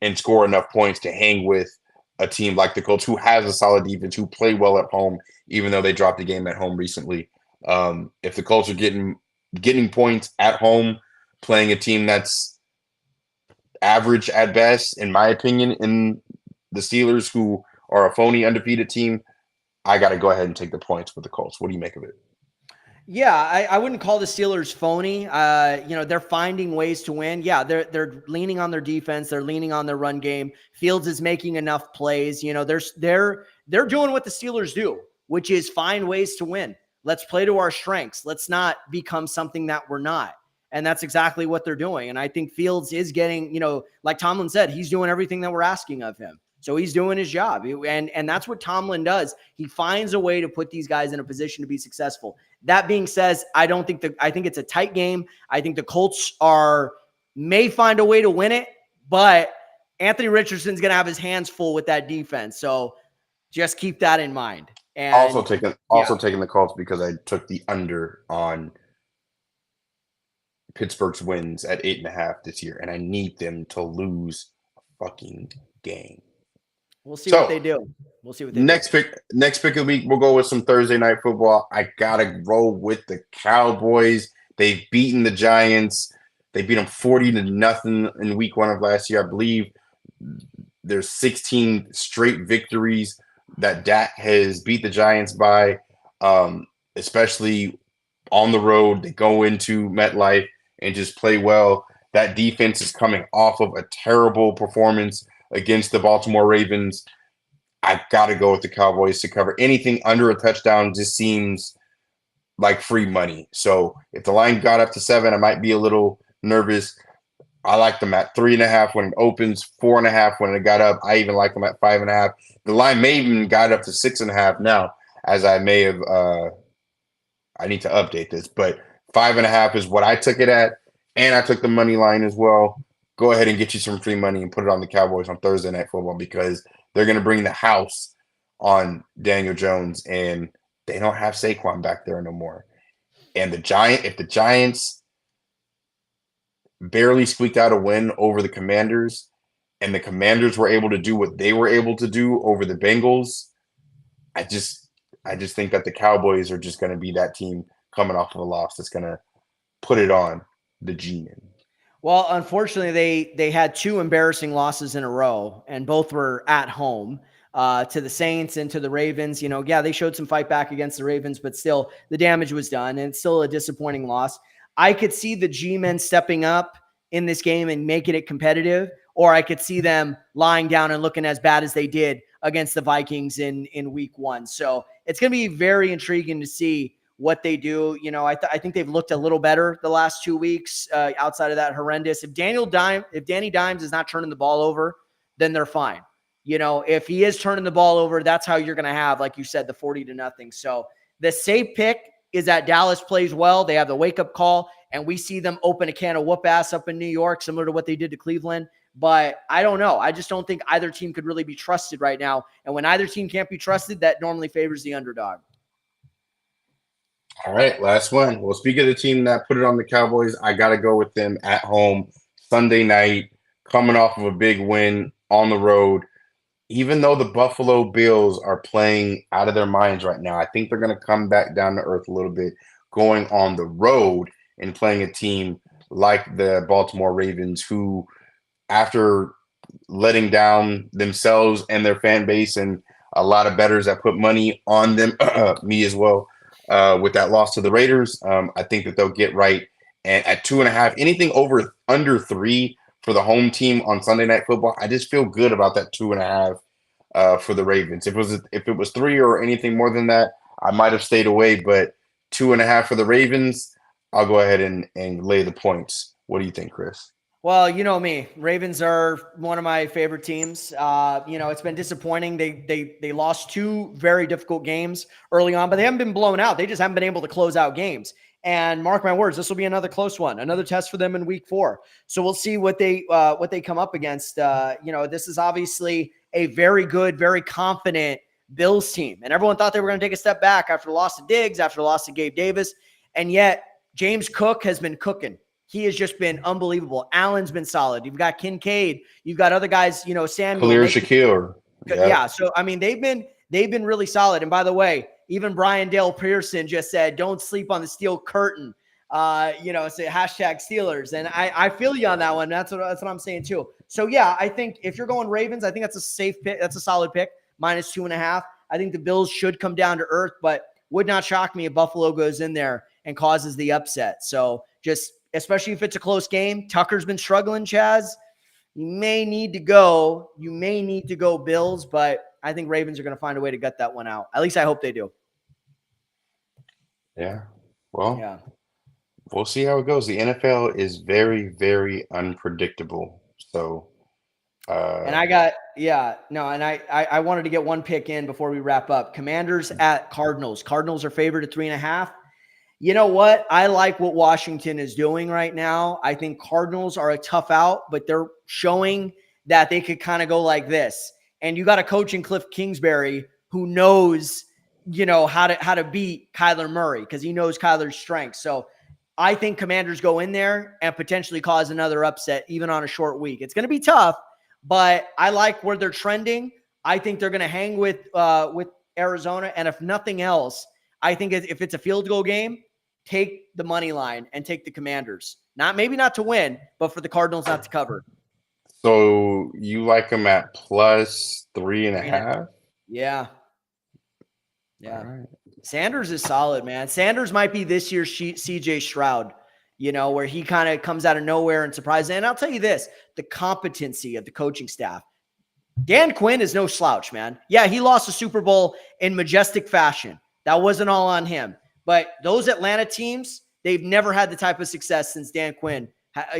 and score enough points to hang with a team like the Colts, who has a solid defense, who play well at home, even though they dropped the game at home recently. If the Colts are getting points at home, playing a team that's average at best, in my opinion, in the Steelers, who are a phony undefeated team, I got to go ahead and take the points with the Colts. What do you make of it? Yeah, I wouldn't call the Steelers phony. They're finding ways to win. Yeah, they're leaning on their defense. They're leaning on their run game. Fields is making enough plays. They're doing what the Steelers do, which is find ways to win. Let's play to our strengths. Let's not become something that we're not. And that's exactly what they're doing. And I think Fields is getting, like Tomlin said, he's doing everything that we're asking of him. So he's doing his job. And that's what Tomlin does. He finds a way to put these guys in a position to be successful. That being said, I think it's a tight game. I think the Colts may find a way to win it, but Anthony Richardson's going to have his hands full with that defense. So just keep that in mind. And also taking the Colts because I took the under on Pittsburgh's wins at 8.5 this year, and I need them to lose a fucking game. We'll see what they do. Next pick of the week, we'll go with some Thursday night football. I gotta roll with the Cowboys. They've beaten the Giants. They beat them 40-0 in week 1 of last year. I believe there's 16 straight victories that Dak has beat the Giants by, especially on the road. They go into MetLife and just play well. That defense is coming off of a terrible performance against the Baltimore Ravens. I got to go with the Cowboys to cover. Anything under a touchdown just seems like free money. So if the line got up to 7, I might be a little nervous. I like them at 3.5 when it opens, 4.5 when it got up. I even like them at 5.5. The line may even got up to 6.5 now, as I may have. I need to update this, but 5.5 is what I took it at, and I took the money line as well. Go ahead and get you some free money and put it on the Cowboys on Thursday Night Football because they're going to bring the house on Daniel Jones, and they don't have Saquon back there no more. And if the Giants barely squeaked out a win over the Commanders, and the Commanders were able to do what they were able to do over the Bengals, I just think that the Cowboys are just going to be that team coming off of a loss that's going to put it on the G-Men. Well, unfortunately, they had 2 embarrassing losses in a row, and both were at home to the Saints and to the Ravens. They showed some fight back against the Ravens, but still the damage was done, and it's still a disappointing loss. I could see the G-Men stepping up in this game and making it competitive, or I could see them lying down and looking as bad as they did against the Vikings in week 1. So it's going to be very intriguing to see what they do. I think they've looked a little better the last 2 weeks outside of that horrendous. If Danny Dimes is not turning the ball over, then they're fine. If he is turning the ball over, that's how you're going to have, like you said, the 40-0. So the safe pick is that Dallas plays well. They have the wake-up call, and we see them open a can of whoop ass up in New York, similar to what they did to Cleveland. But I don't know. I just don't think either team could really be trusted right now. And when either team can't be trusted, that normally favors the underdog. All right, last one. Well, speaking of the team that put it on the Cowboys, I got to go with them at home Sunday night, coming off of a big win on the road. Even though the Buffalo Bills are playing out of their minds right now, I think they're going to come back down to earth a little bit, going on the road and playing a team like the Baltimore Ravens, who after letting down themselves and their fan base, and a lot of bettors that put money on them, me as well, with that loss to the Raiders. I think that they'll get right. And at 2.5, anything under 3 for the home team on Sunday Night Football, I just feel good about that 2.5 for the Ravens. If it was 3 or anything more than that, I might have stayed away. But 2.5 for the Ravens, I'll go ahead and lay the points. What do you think, Chris? Well, you know me. Ravens are one of my favorite teams. It's been disappointing. They lost 2 very difficult games early on, but they haven't been blown out. They just haven't been able to close out games. And mark my words, this will be another close one, another test for them in week 4. So we'll see what they come up against. This is obviously a very good, very confident Bills team. And everyone thought they were going to take a step back after the loss to Diggs, after the loss to Gabe Davis. And yet James Cook has been cooking. He has just been unbelievable. Allen's been solid. You've got Kincaid. You've got other guys, Samuel. Khalil Shakir. Yeah. So, I mean, they've been really solid. And by the way, even Brian Dale Pearson just said, don't sleep on the steel curtain. Say hashtag Steelers. And I feel you on that one. That's what I'm saying too. So yeah, I think if you're going Ravens, I think that's a safe pick. That's a solid pick. -2.5. I think the Bills should come down to earth, but would not shock me if Buffalo goes in there and causes the upset. So just, especially if it's a close game. Tucker's been struggling, Chaz. You may need to go Bills, but I think Ravens are going to find a way to gut that one out. At least I hope they do. Yeah. Well, yeah. We'll see how it goes. The NFL is very, very unpredictable. So, and I wanted to get one pick in before we wrap up. Commanders at Cardinals. Cardinals are favored at 3.5. You know what? I like what Washington is doing right now. I think Cardinals are a tough out, but they're showing that they could kind of go like this. And you got a coach in Cliff Kingsbury who knows, how to beat Kyler Murray because he knows Kyler's strengths. So I think Commanders go in there and potentially cause another upset, even on a short week. It's going to be tough, but I like where they're trending. I think they're going to hang with Arizona. And if nothing else, I think if it's a field goal game, take the money line and take the Commanders. Maybe not to win, but for the Cardinals not to cover. So you like them at +3.5? Yeah. Yeah. Right. Sanders is solid, man. Sanders might be this year's CJ Stroud, where he kind of comes out of nowhere and surprises. And I'll tell you this, the competency of the coaching staff. Dan Quinn is no slouch, man. Yeah, he lost the Super Bowl in majestic fashion. That wasn't all on him. But those Atlanta teams, they've never had the type of success since Dan Quinn,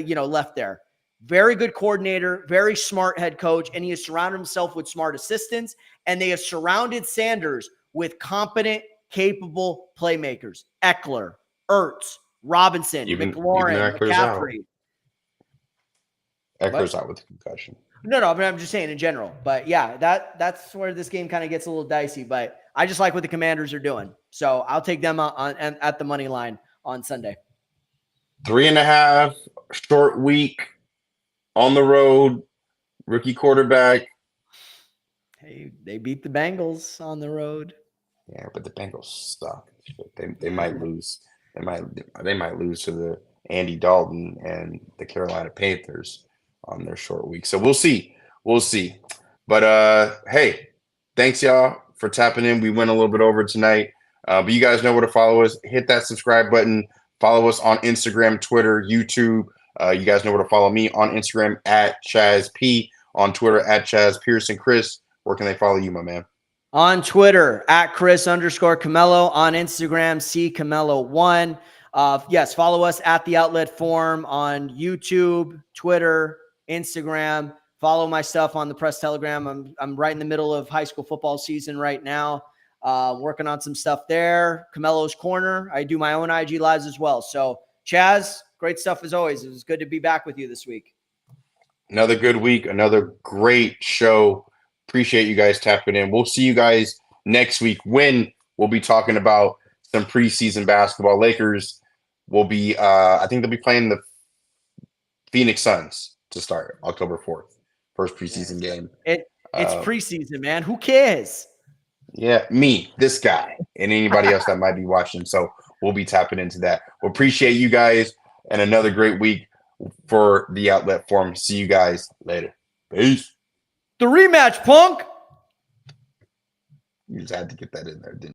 left there. Very good coordinator, very smart head coach, and he has surrounded himself with smart assistants, and they have surrounded Sanders with competent, capable playmakers. Eckler, Ertz, Robinson, McLaurin, McCaffrey. Eckler's out with a concussion. No, but I'm just saying in general. But yeah, that's where this game kind of gets a little dicey. But I just like what the Commanders are doing. So I'll take them at the money line on Sunday. 3.5, short week, on the road, rookie quarterback. Hey, they beat the Bengals on the road. Yeah, but the Bengals suck. They might lose. They might lose to the Andy Dalton and the Carolina Panthers on their short week. So we'll see. But hey, thanks y'all for tapping in. We went a little bit over tonight. But you guys know where to follow us. Hit that subscribe button. Follow us on Instagram, Twitter, YouTube. You guys know where to follow me on Instagram at Chaez P, on Twitter at Chaez Pearson. Chris, where can they follow you, my man? On Twitter at Chris_Camelo. On Instagram, CCamelo1. Yes, follow us at The Outlet Forum on YouTube, Twitter, Instagram. Follow my stuff on the Press Telegram. I'm right in the middle of high school football season right now. Working on some stuff there. Camelo's Corner. I do my own IG lives as well. So, Chaz, great stuff as always. It was good to be back with you this week. Another good week. Another great show. Appreciate you guys tapping in. We'll see you guys next week when we'll be talking about some preseason basketball. Lakers will be, I think they'll be playing the Phoenix Suns to start October 4th. First preseason game. It's preseason, man. Who cares? Yeah, me, this guy, and anybody else that might be watching. So we'll be tapping into that. We appreciate you guys, and another great week. for the Outlet Forum. See you guys later. Peace. The rematch, punk. You just had to get that in there, didn't you?